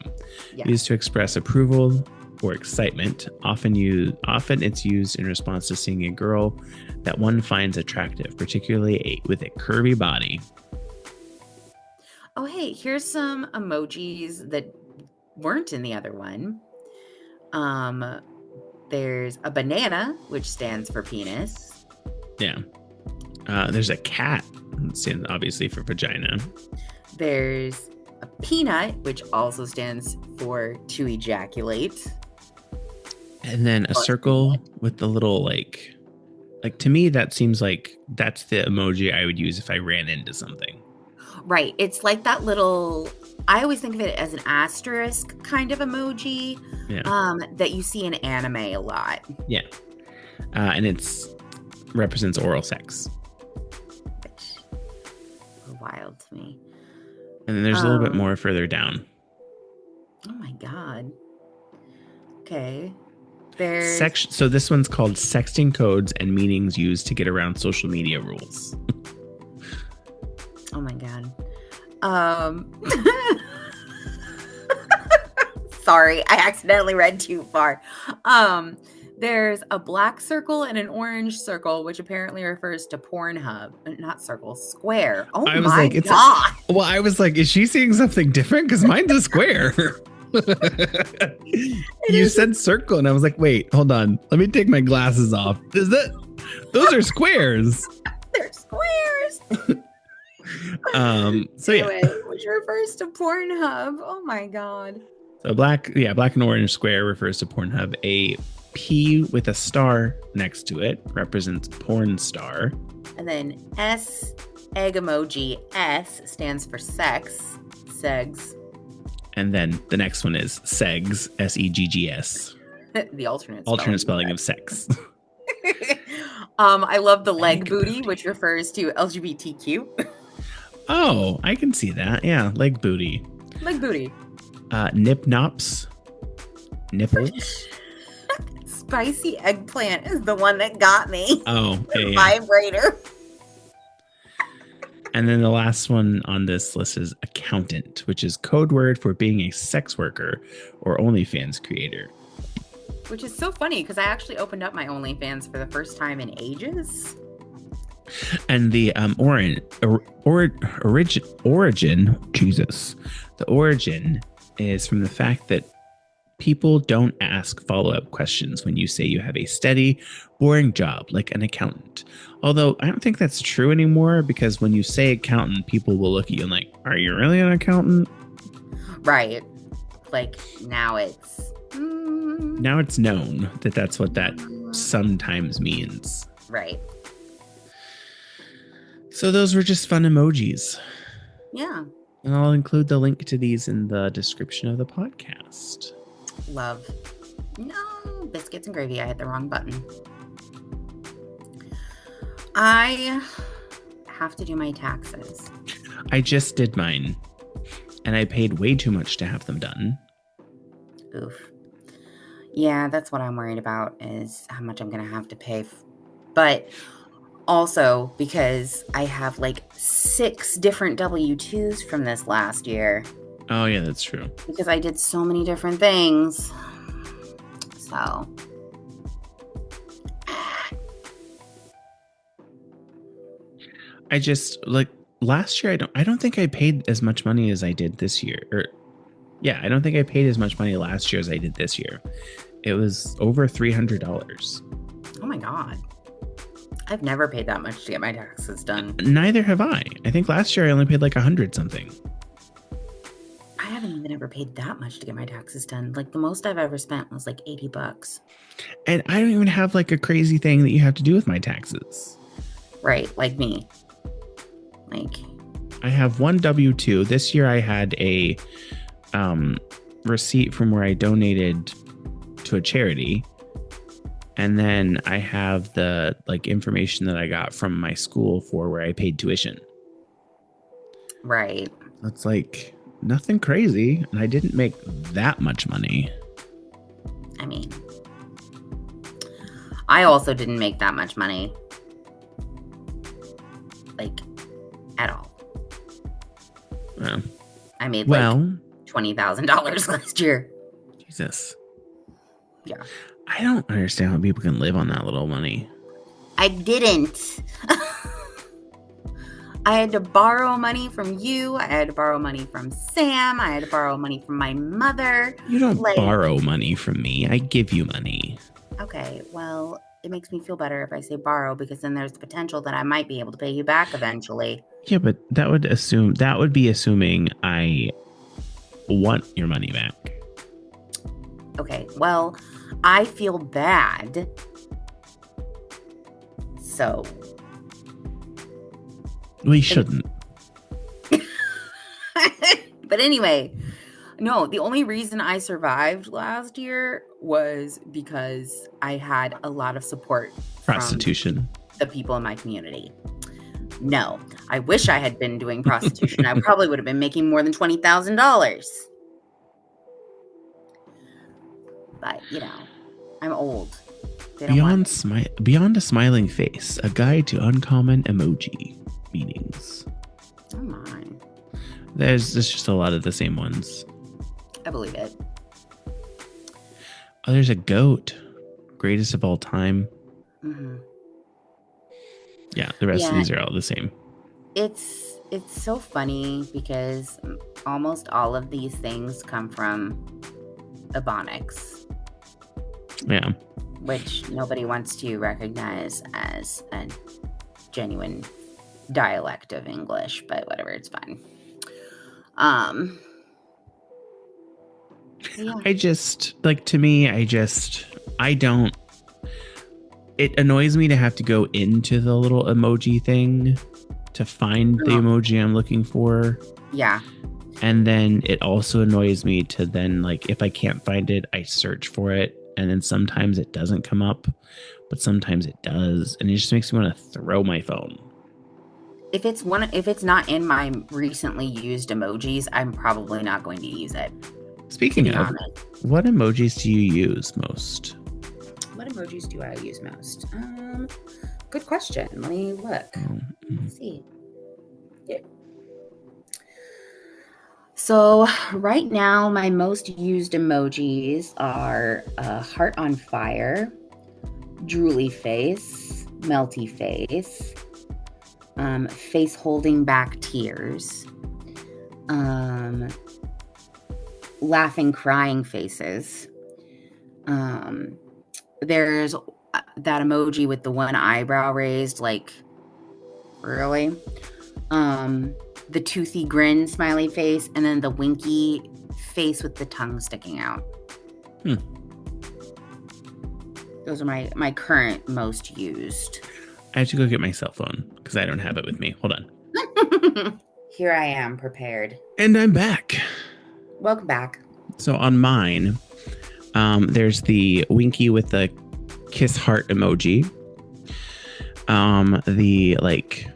Yeah. Used to express approval or excitement. Often it's used in response to seeing a girl that one finds attractive, particularly with a curvy body. Oh, hey, here's some emojis that weren't in the other one. There's a banana, which stands for penis. Yeah. There's a cat, stands obviously for vagina. There's a peanut, which also stands for to ejaculate. And then a circle with the little like to me that seems like that's the emoji I would use if I ran into something. Right. It's like that little, I always think of it as an asterisk kind of emoji that you see in anime a lot. Yeah. And represents oral sex. Which are wild to me. And then there's a little bit more further down. Oh my God. Okay. So this one's called sexting codes and meanings used to get around social media rules. Oh my God. Sorry, I accidentally read too far. There's a black circle and an orange circle, which apparently refers to Pornhub. Not circle, square. Oh my God. I was like, is she seeing something different? Because mine's a square. You said circle, and I was like, wait, hold on. Let me take my glasses off. Those are squares. They're squares. Anyway, which refers to Pornhub. Oh my God. So black and orange square refers to Pornhub. A P with a star next to it represents porn star. And then S, egg emoji. S stands for sex. Segs. And then the next one is segs. SEGGS. The alternate spelling of sex. I love the leg booty, which refers to LGBTQ. Oh, I can see that. Yeah, leg booty. Leg booty. Nip nops. Nipples. Spicy eggplant is the one that got me. Oh, yeah. Vibrator. And then the last one on this list is accountant, which is code word for being a sex worker or OnlyFans creator. Which is so funny because I actually opened up my OnlyFans for the first time in ages. And the origin is from the fact that people don't ask follow-up questions when you say you have a steady, boring job like an accountant. Although I don't think that's true anymore, because when you say accountant, people will look at you and like, are you really an accountant? Right. Like, now it's... Now it's known that that's what that sometimes means. Right. So those were just fun emojis. Yeah. And I'll include the link to these in the description of the podcast. Love. No, biscuits and gravy. I hit the wrong button. I have to do my taxes. I just did mine. And I paid way too much to have them done. Oof. Yeah, that's what I'm worried about, is how much I'm going to have to pay. But also because I have like 6 different W-2s from this last year. Oh, yeah, that's true. Because I did so many different things. So. I just, like, last year, I don't think I paid as much money as I did this year. I don't think I paid as much money last year as I did this year. It was over $300. Oh my God. I've never paid that much to get my taxes done. Neither have I. I think last year I only paid like 100 something. I haven't even ever paid that much to get my taxes done. Like, the most I've ever spent was like $80. And I don't even have like a crazy thing that you have to do with my taxes. Right, like me. Like, I have one W-2. This year I had a receipt from where I donated to a charity. And then I have the like information that I got from my school for where I paid tuition. right. It's like nothing crazy. And I didn't make that much money. I mean, I also didn't make that much money. Like, at all. Well, I made like $20,000 last year. Jesus. Yeah. I don't understand how people can live on that little money. I didn't. I had to borrow money from you. I had to borrow money from Sam. I had to borrow money from my mother. You don't borrow money from me. I give you money. Okay, well, it makes me feel better if I say borrow, because then there's the potential that I might be able to pay you back eventually. Yeah, but that would be assuming I want your money back. Okay, well, I feel bad. So. We shouldn't. But anyway, no, the only reason I survived last year was because I had a lot of support Prostitution. from the people in my community. No, I wish I had been doing prostitution. I probably would have been making more than $20,000. But, you know, I'm old. Beyond a smiling face, a guide to uncommon emoji meanings. Oh my. There's just a lot of the same ones. I believe it. Oh, there's a goat. Greatest of all time. Mm-hmm. Yeah, the rest of these are all the same. It's so funny because almost all of these things come from Ebonics. Yeah. Which nobody wants to recognize as a genuine dialect of English, but whatever, it's fine. Yeah. It annoys me to have to go into the little emoji thing to find the emoji I'm looking for. Yeah. And then it also annoys me to then, like, if I can't find it, I search for it. And then sometimes it doesn't come up, but sometimes it does. And it just makes me want to throw my phone. If it's not in my recently used emojis, I'm probably not going to use it. Speaking of, what emojis do you use most? What emojis do I use most? Good question. Let me look. Let's see. Yeah. So right now, my most used emojis are heart on fire, drooly face, melty face, face holding back tears, laughing, crying faces. There's that emoji with the one eyebrow raised, like, really? the toothy grin smiley face, and then the winky face with the tongue sticking out. Those are my current most used. I have to go get my cell phone because I don't have it with me. Hold on. Here I am, prepared. And I'm back. Welcome back. So on mine, there's the winky with the kiss heart emoji. The like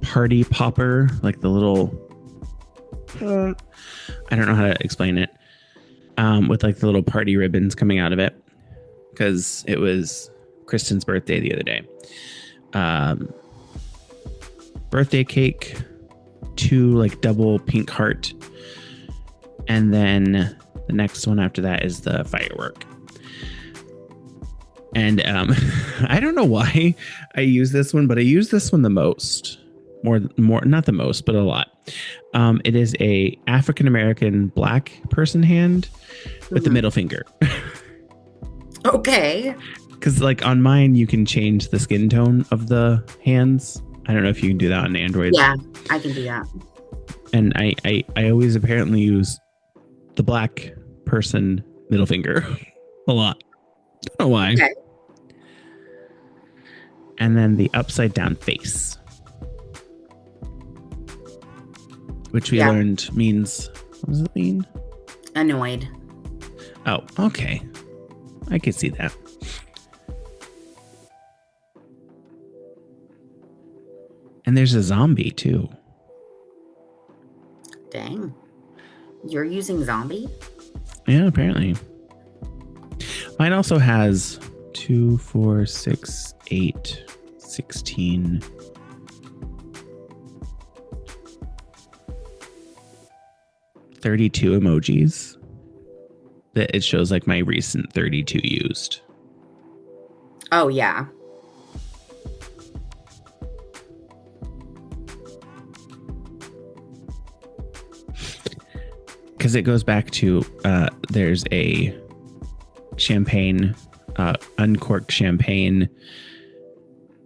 party popper, like the little, I don't know how to explain it. With like the little party ribbons coming out of it. Because it was Kristen's birthday the other day. Birthday cake, 2 like double pink heart, and then the next one after that is the firework. And I don't know why I use this one, but I use this one the most. More, not the most, but a lot. It is a African American black person hand with the middle finger. Okay. Because like on mine, you can change the skin tone of the hands. I don't know if you can do that on Android. Yeah, I can do that. And I always apparently use the black person middle finger a lot. I don't know why. Okay. And then the upside down face, which we learned means, what does it mean? Annoyed. Oh, okay. I could see that. And there's a zombie too. Dang. You're using zombie? Yeah, apparently. Mine also has 2, 4, 6, 8, 16. $32 emojis. That it shows like my recent 32 used. Oh, yeah. Because it goes back to there's a champagne, uncorked champagne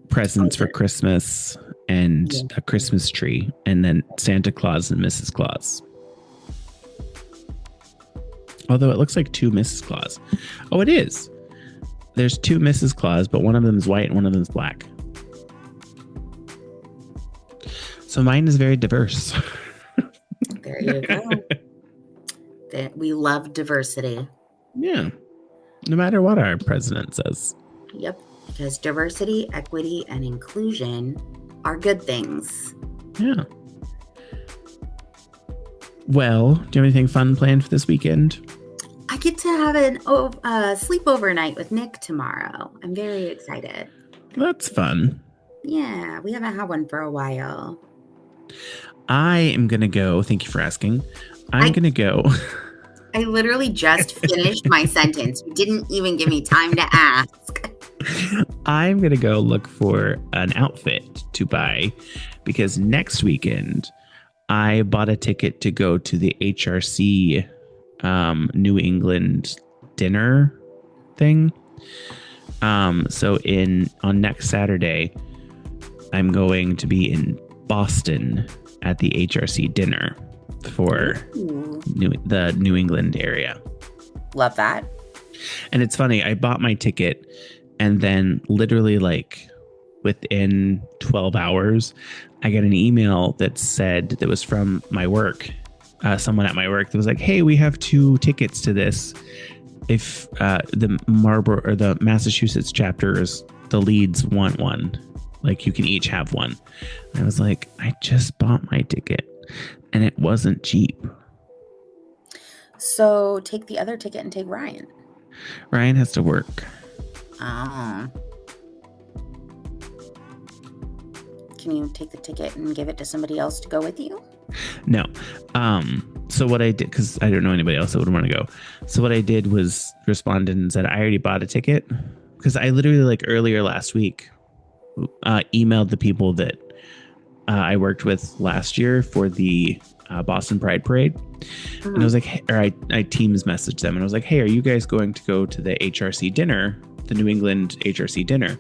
presents for Christmas and a Christmas tree, and then Santa Claus and Mrs. Claus. Although it looks like 2 Mrs. Claus. Oh, it is. There's 2 Mrs. Claus, but one of them is white and one of them is black. So mine is very diverse. There you go. We love diversity. Yeah. No matter what our president says. Yep. Because diversity, equity, and inclusion are good things. Yeah. Well, do you have anything fun planned for this weekend? I get to have a sleepover night with Nick tomorrow. I'm very excited. That's fun. Yeah, we haven't had one for a while. I am going to go. Thank you for asking. I'm going to go. I literally just finished my sentence. You didn't even give me time to ask. I'm going to go look for an outfit to buy because next weekend I bought a ticket to go to the HRC New England dinner thing. So on next Saturday, I'm going to be in Boston at the HRC dinner for the New England area. Love that. And it's funny, I bought my ticket and then literally like within 12 hours, I got an email that was from my work. Someone at my work that was like, hey, we have 2 tickets to this. If the Marlborough or the Massachusetts chapters, the Leeds want one, like you can each have one. And I was like, I just bought my ticket and it wasn't cheap. So take the other ticket and take Ryan. Ryan has to work. Oh. Can you take the ticket and give it to somebody else to go with you? No. So what I did, because I don't know anybody else that would want to go. So what I did was responded and said, I already bought a ticket. Because I literally like earlier last week emailed the people that I worked with last year for the Boston Pride Parade. Mm-hmm. And I was like, I Teams messaged them and I was like, hey, are you guys going to go to the HRC dinner, the New England HRC dinner?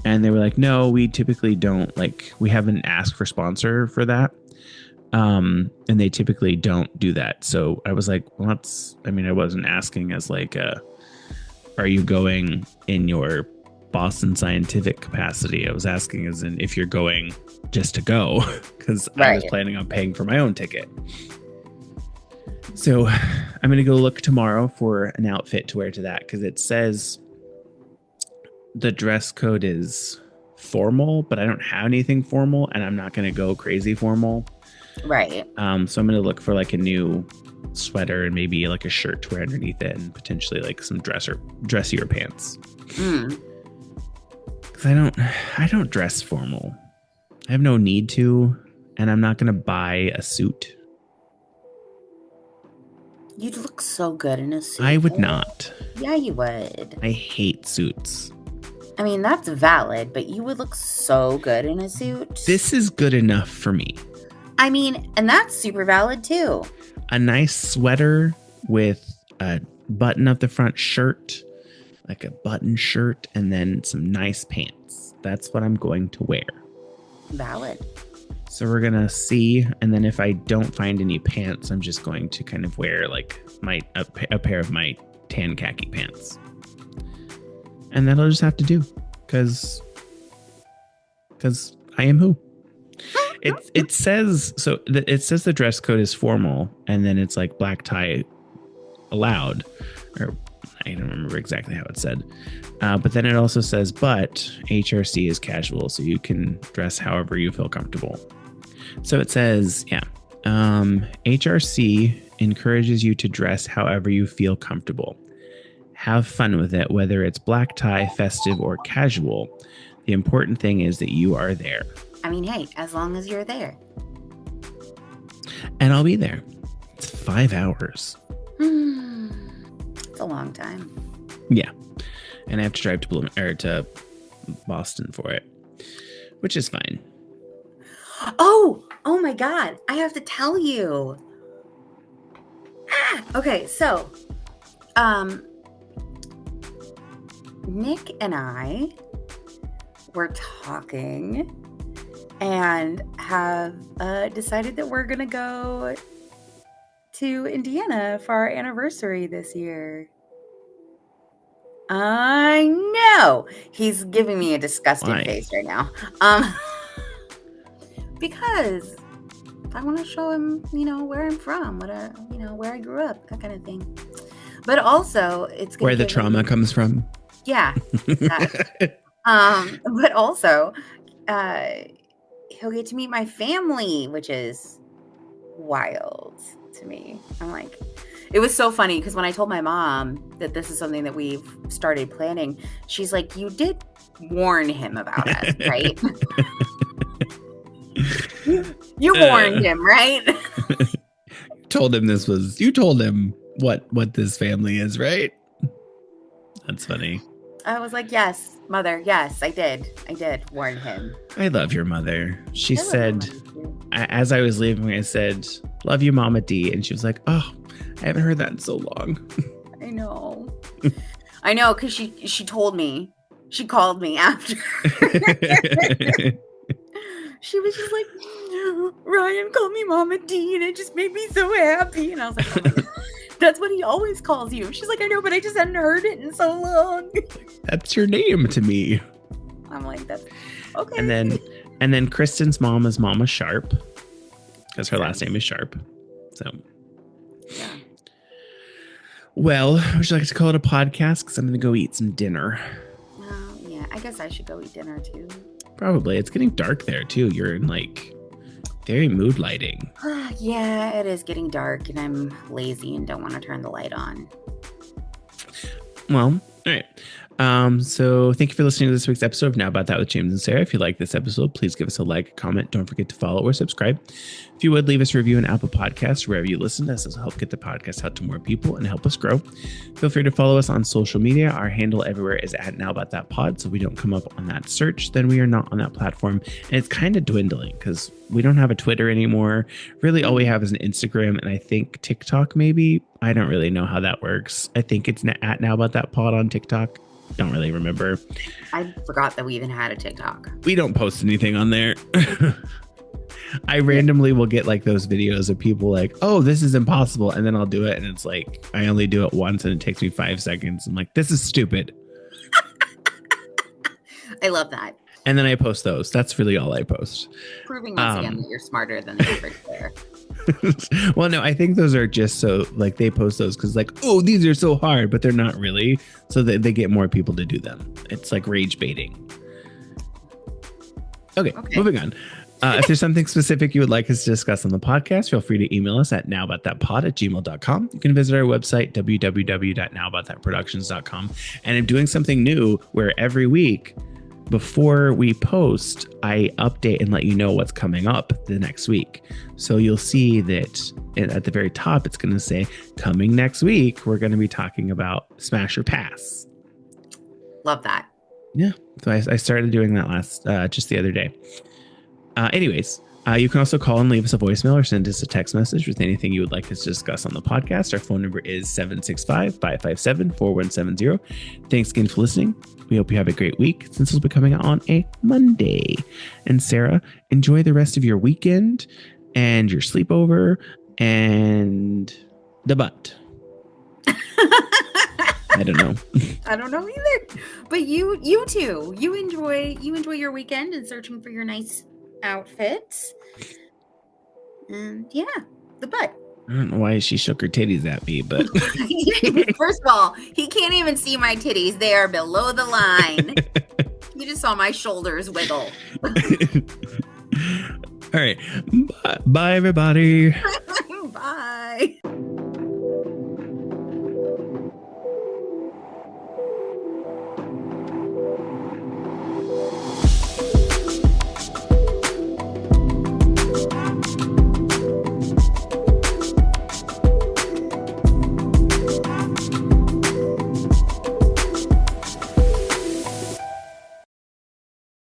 And they were like, no, we typically don't, like, we haven't asked for sponsor for that. And they typically don't do that. So I was like, well, I wasn't asking as like, are you going in your Boston Scientific capacity? I was asking as in if you're going just to go, because I was planning on paying for my own ticket. So I'm going to go look tomorrow for an outfit to wear to that, because it says the dress code is formal, but I don't have anything formal, and I'm not going to go crazy formal. Right. So I'm going to look for like a new sweater and maybe like a shirt to wear underneath it, and potentially like some dressier pants. Because I don't dress formal. I have no need to, and I'm not going to buy a suit. You'd look so good in a suit. I would not. Yeah, you would. I hate suits. I mean, that's valid, but you would look so good in a suit. This is good enough for me. I mean, and that's super valid too. A nice sweater with a button up the front shirt, like a button shirt, and then some nice pants. That's what I'm going to wear. Valid. So we're going to see. And then if I don't find any pants, I'm just going to kind of wear like a pair of my tan khaki pants. And that'll just have to do, because I am who. It says the dress code is formal, and then it's like black tie allowed, or I don't remember exactly how it said. But then it also says, but HRC is casual, so you can dress however you feel comfortable. So it says, HRC encourages you to dress however you feel comfortable. Have fun with it, whether it's black tie, festive, or casual. The important thing is that you are there. I mean, hey, as long as you're there. And I'll be there. It's 5 hours. It's a long time. Yeah. And I have to drive to Boston for it, which is fine. Oh my God. I have to tell you. Okay, so Nick and I were talking and have decided that we're going to go to Indiana for our anniversary this year. I know. He's giving me a disgusting face right now. Because I want to show him, where I'm from, where I grew up, that kind of thing. But also, it's where the trauma comes from. Yeah. But also, he'll get to meet my family, which is wild to me. I'm like, it was so funny because when I told my mom that this is something that we've started planning, she's like, you did warn him about us, right? You warned him, right? You told him what this family is, right? That's funny. I was like, yes, mother. Yes, I did warn him. I love your mother. She said, as I was leaving, I said, love you, Mama D. And she was like, oh, I haven't heard that in so long. I know. Because she told me, she called me after. She was just like, Ryan called me Mama D, and it just made me so happy. And I was like, oh my God. That's what he always calls you. She's like, I know, but I just hadn't heard it in so long. That's your name to me. I'm like, that's okay. And then Kristen's mom is Mama Sharp, because her last name is Sharp. So, yeah. Well, would you like to call it a podcast? Because I'm going to go eat some dinner. Yeah, I guess I should go eat dinner too. Probably. It's getting dark there too. You're in like very mood lighting. Yeah, it is getting dark, and I'm lazy and don't want to turn the light on. Well, all right. So thank you for listening to this week's episode of Now About That with James and Sarah. If you like this episode, please give us a like, comment. Don't forget to follow or subscribe. If you would, leave us a review on Apple Podcasts, wherever you listen. This will help get the podcast out to more people and help us grow. Feel free to follow us on social media. Our handle everywhere is at Now About That Pod. So if we don't come up on that search, then we are not on that platform. And it's kind of dwindling because we don't have a Twitter anymore. Really, all we have is an Instagram and I think TikTok maybe. I don't really know how that works. I think it's at Now About That Pod on TikTok. Don't really remember. I forgot that we even had a TikTok. We don't post anything on there. I randomly will get like those videos of people like, oh, this is impossible. And then I'll do it. And it's like, I only do it once and it takes me 5 seconds. I'm like, this is stupid. I love that. And then I post those. That's really all I post. Proving once again that you're smarter than the average player. Well, no, I think those are just so like they post those because like, oh, these are so hard, but they're not really. So that they get more people to do them. It's like rage baiting. Okay. Moving on. If there's something specific you would like us to discuss on the podcast, feel free to email us at nowaboutthatpod@gmail.com. You can visit our website, www.nowaboutthatproductions.com. And I'm doing something new where every week before we post, I update and let you know what's coming up the next week. So you'll see that at the very top, it's going to say coming next week, we're going to be talking about Smash or Pass. Love that. Yeah. So I started doing that just the other day. Anyways, you can also call and leave us a voicemail or send us a text message with anything you would like us to discuss on the podcast. Our phone number is 765-557-4170. Thanks again for listening. We hope you have a great week since it'll be coming out on a Monday. And Sarah, enjoy the rest of your weekend and your sleepover and the butt. I don't know. I don't know either. But you too. You enjoy your weekend and searching for your nice outfits. And yeah, the butt. I don't know why she shook her titties at me, but first of all, he can't even see my titties. They are below the line. You just saw my shoulders wiggle. All right. Bye everybody. Bye.